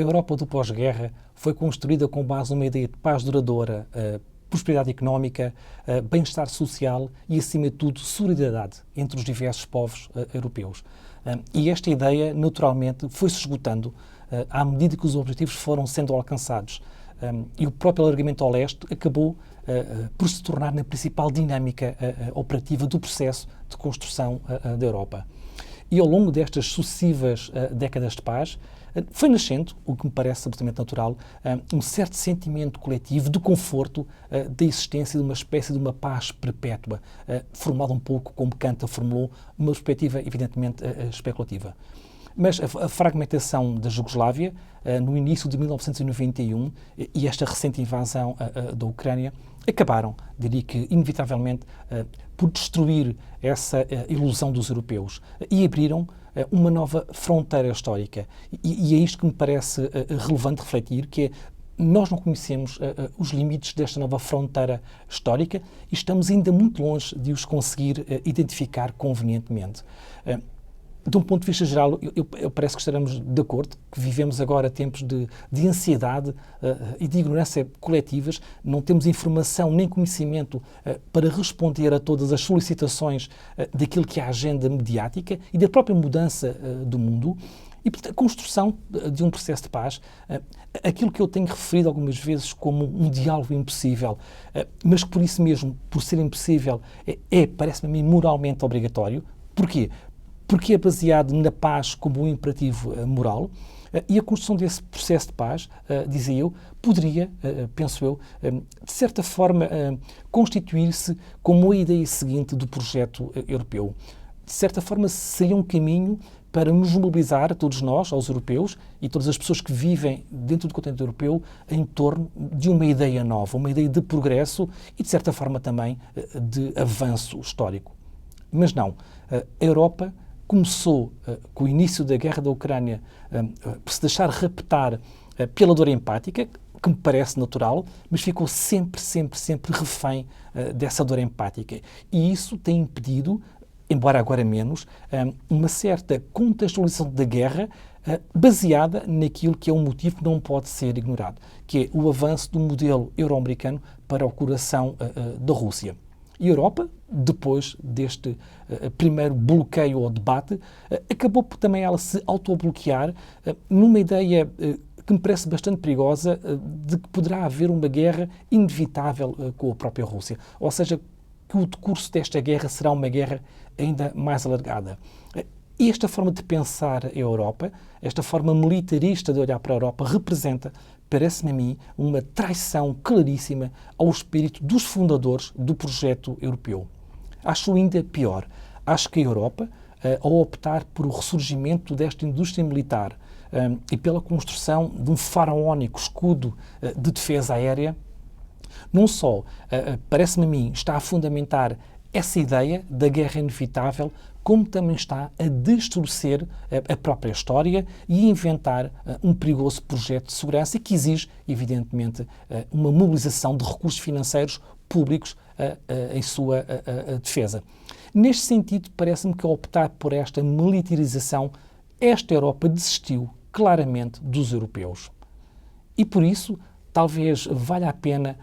A Europa do pós-guerra foi construída com base numa ideia de paz duradoura, prosperidade económica, bem-estar social e, acima de tudo, solidariedade entre os diversos povos europeus. E esta ideia, naturalmente, foi-se esgotando à medida que os objetivos foram sendo alcançados. E o próprio alargamento ao leste acabou por se tornar na principal dinâmica operativa do processo de construção da Europa. E ao longo destas sucessivas décadas de paz, foi nascendo, o que me parece absolutamente natural, um certo sentimento coletivo de conforto da existência de uma espécie de uma paz perpétua, formada um pouco como Kant a formulou, numa perspectiva evidentemente especulativa. Mas a fragmentação da Jugoslávia, no início de 1991, e esta recente invasão da Ucrânia, acabaram, diria que inevitavelmente, por destruir essa ilusão dos europeus e abriram uma nova fronteira histórica. E é isto que me parece relevante refletir, que é nós não conhecemos os limites desta nova fronteira histórica e estamos ainda muito longe de os conseguir identificar convenientemente. De um ponto de vista geral, eu parece que estaremos de acordo que vivemos agora tempos de ansiedade e de ignorância coletivas, não temos informação nem conhecimento para responder a todas as solicitações daquilo que é a agenda mediática e da própria mudança do mundo. E, portanto, a construção de um processo de paz, aquilo que eu tenho referido algumas vezes como um diálogo impossível, mas que por isso mesmo, por ser impossível, parece-me a mim moralmente obrigatório. Porquê? Porque é baseado na paz como um imperativo moral, e a construção desse processo de paz, dizia eu, poderia, penso eu, de certa forma, constituir-se como a ideia seguinte do projeto europeu. De certa forma, seria um caminho para nos mobilizar, todos nós, aos europeus, e todas as pessoas que vivem dentro do continente europeu, em torno de uma ideia nova, uma ideia de progresso e, de certa forma, também de avanço histórico. Mas não. A Europa começou, com o início da guerra da Ucrânia, por se deixar raptar pela dor empática, que me parece natural, mas ficou sempre refém dessa dor empática. E isso tem impedido, embora agora menos, uma certa contextualização da guerra baseada naquilo que é um motivo que não pode ser ignorado, que é o avanço do modelo euro-americano para o coração da Rússia. E a Europa, depois deste primeiro bloqueio ou debate, acabou por também ela se autobloquear numa ideia que me parece bastante perigosa de que poderá haver uma guerra inevitável com a própria Rússia. Ou seja, que o decurso desta guerra será uma guerra ainda mais alargada. E esta forma de pensar a Europa, esta forma militarista de olhar para a Europa, representa, parece-me a mim, uma traição claríssima ao espírito dos fundadores do projeto europeu. Acho ainda pior. Acho que a Europa, ao optar por o ressurgimento desta indústria militar e pela construção de um faraónico escudo de defesa aérea, não só, parece-me a mim, está a fundamentar essa ideia da guerra inevitável, como também está a distorcer a própria história e a inventar um perigoso projeto de segurança que exige, evidentemente, uma mobilização de recursos financeiros públicos em sua defesa. Neste sentido, parece-me que ao optar por esta militarização, esta Europa desistiu claramente dos europeus. E por isso, talvez valha a pena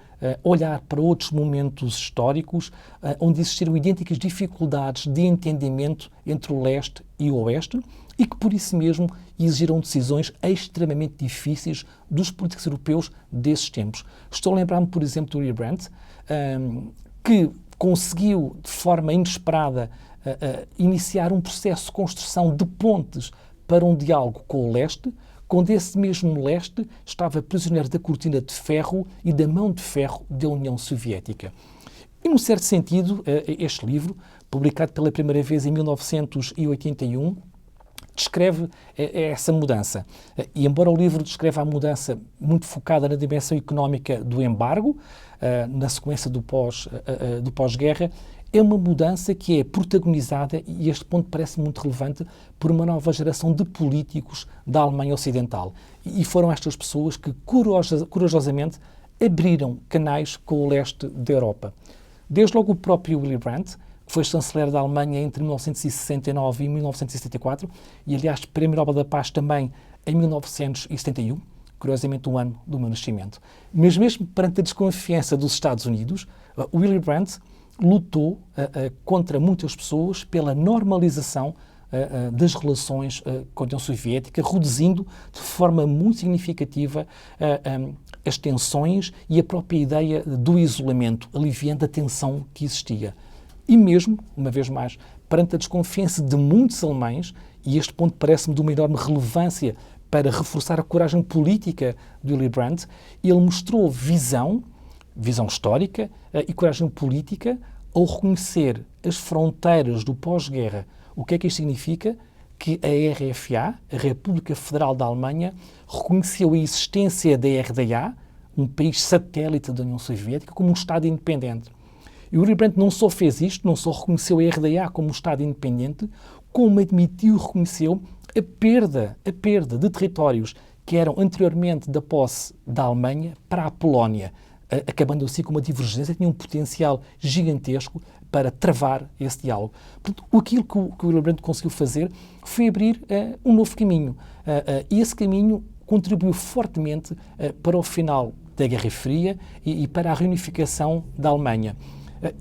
olhar para outros momentos históricos onde existiram idênticas dificuldades de entendimento entre o leste e o oeste e que, por isso mesmo, exigiram decisões extremamente difíceis dos políticos europeus desses tempos. Estou a lembrar-me, por exemplo, do Willy Brandt, que conseguiu, de forma inesperada, iniciar um processo de construção de pontes para um diálogo com o leste, quando esse mesmo leste estava prisioneiro da cortina de ferro e da mão de ferro da União Soviética. E, num certo sentido, este livro, publicado pela primeira vez em 1981, descreve essa mudança. E, embora o livro descreva a mudança muito focada na dimensão económica do embargo, na sequência do pós-guerra, é uma mudança que é protagonizada, e este ponto parece muito relevante, por uma nova geração de políticos da Alemanha Ocidental. E foram estas pessoas que corajosamente abriram canais com o leste da Europa. Desde logo o próprio Willy Brandt, que foi chanceler da Alemanha entre 1969 e 1974, e aliás Prémio Nobel da Paz também em 1971, curiosamente o ano do meu nascimento. Mas mesmo perante a desconfiança dos Estados Unidos, Willy Brandt lutou contra muitas pessoas pela normalização das relações com a União Soviética, reduzindo de forma muito significativa as tensões e a própria ideia do isolamento, aliviando a tensão que existia. E mesmo, uma vez mais, perante a desconfiança de muitos alemães, e este ponto parece-me de uma enorme relevância para reforçar a coragem política de Willy Brandt, ele mostrou visão histórica e coragem política ao reconhecer as fronteiras do pós-guerra. O que é que isto significa? Que a RFA, a República Federal da Alemanha, reconheceu a existência da RDA, um país satélite da União Soviética, como um Estado independente. E Willy Brandt não só fez isto, não só reconheceu a RDA como um Estado independente, como admitiu e reconheceu a perda de territórios que eram anteriormente da posse da Alemanha para a Polónia, acabando assim com uma divergência que tinha um potencial gigantesco para travar esse diálogo. Portanto, aquilo que o Willy Brandt conseguiu fazer foi abrir um novo caminho. E esse caminho contribuiu fortemente para o final da Guerra Fria e para a reunificação da Alemanha.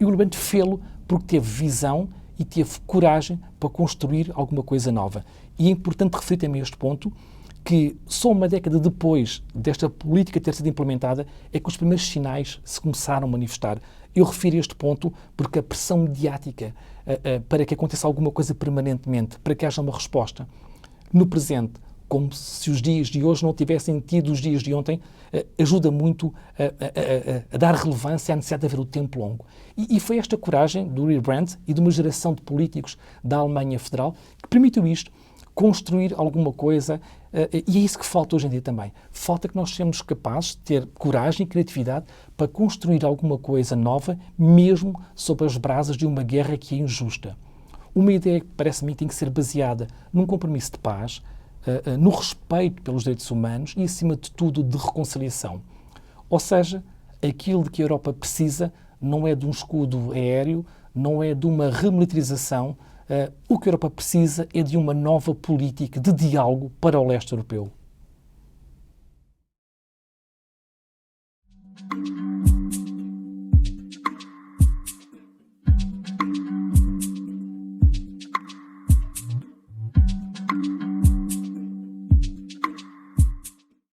E o Willy Brandt fê-lo porque teve visão e teve coragem para construir alguma coisa nova. E é importante referir também a este ponto que só uma década depois desta política ter sido implementada é que os primeiros sinais se começaram a manifestar. Eu refiro a este ponto porque a pressão mediática para que aconteça alguma coisa permanentemente, para que haja uma resposta no presente, como se os dias de hoje não tivessem tido os dias de ontem, ajuda muito a dar relevância à necessidade de haver o tempo longo. E foi esta coragem do Willy Brandt e de uma geração de políticos da Alemanha Federal que permitiu isto, construir alguma coisa, e é isso que falta hoje em dia também. Falta que nós sejamos capazes de ter coragem e criatividade para construir alguma coisa nova, mesmo sob as brasas de uma guerra que é injusta. Uma ideia que parece-me tem que ser baseada num compromisso de paz, no respeito pelos direitos humanos e, acima de tudo, de reconciliação. Ou seja, aquilo de que a Europa precisa não é de um escudo aéreo, não é de uma remilitarização. O que a Europa precisa é de uma nova política de diálogo para o leste europeu.